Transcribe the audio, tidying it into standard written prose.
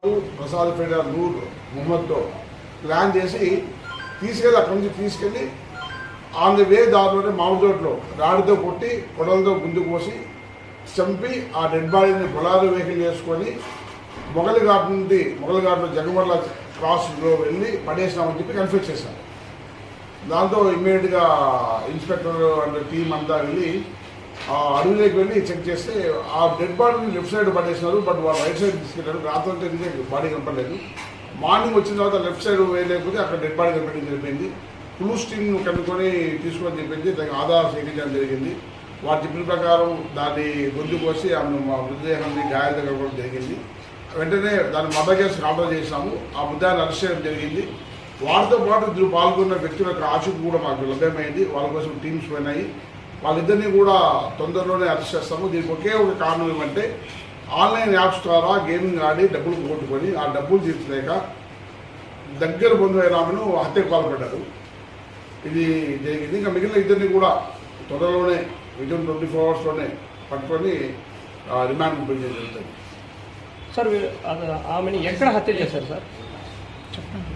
Prasad Fedders Noor మొహమ్మద్తో plan చేసి తీసుకెళ్ళి అక్కడి నుంచి తీసుకెళ్ళి ఆన్ ది వే దారిలోనే మామిడితోటలో రాడితో కొట్టి కొడలతో గుంజుకు పోసి చంపి ఆ డెడ్ బాడీని బొలారో వెహికల్ చేసుకొని మొగలిఘాట్లో జగమర్ల క్రాస్లో వెళ్ళి పడేసినామని చెప్పి కన్ఫ్యూజ్ చేశారు. దాంతో ఇమ్మీడియట్గా ఇన్స్పెక్టర్ అండ్ టీం అంతా వెళ్ళి ఆ అడవిలోకి వెళ్ళి చెక్ చేస్తే ఆ డెడ్ బాడీని లెఫ్ట్ సైడ్ పడేసినారు. బట్ వాళ్ళు రైట్ సైడ్ తీసుకెళ్ళారు. రాత్రి తిరిగే బాడీ కనపడలేదు. మార్నింగ్ వచ్చిన తర్వాత లెఫ్ట్ సైడ్ వేయలేకపోతే అక్కడ డెడ్ బాడీ కనపడడం జరిపింది. క్లూస్ టీమ్ కనుక్కొని తీసుకొని చెప్పింది. దానికి ఆధార్ సేకరించడం జరిగింది. వారు చెప్పిన ప్రకారం దాన్ని గొంతు కోసి ఆమె మృతదేహాన్ని గాయాలు తగ్గడం జరిగింది. వెంటనే దాన్ని మర్డర్ కేసు ఆర్డర్ చేసినాము. ఆ ముద్దాన్ని అరెస్ట్ చేయడం జరిగింది. వారితో పాటు ఇందులో పాల్గొన్న వ్యక్తుల యొక్క ఆచూకీ కూడా మాకు లభ్యమైంది. వాళ్ళ కోసం టీమ్స్ పోయినాయి. వాళ్ళిద్దరినీ కూడా తొందరలోనే అరెస్ట్ చేస్తాము. దీనికి ఒకే ఒక కారణం ఏమంటే ఆన్లైన్ యాప్స్ ద్వారా గేమింగ్ ఆడి డబ్బులు పోగొట్టుకొని ఆ డబ్బులు తీర్చలేక దగ్గర బంధువైన ఆమెను హత్యకు పాల్పడ్డారు. ఇది జరిగింది. ఇంకా మిగిలిన ఇద్దరిని కూడా త్వరలోనే విదిన్ 24 అవర్స్లోనే పట్టుకొని రిమాండ్ పంపించడం జరుగుతుంది. సార్ ఆమెను ఎక్కడ హత్య చేశారు సార్? చెప్పండి.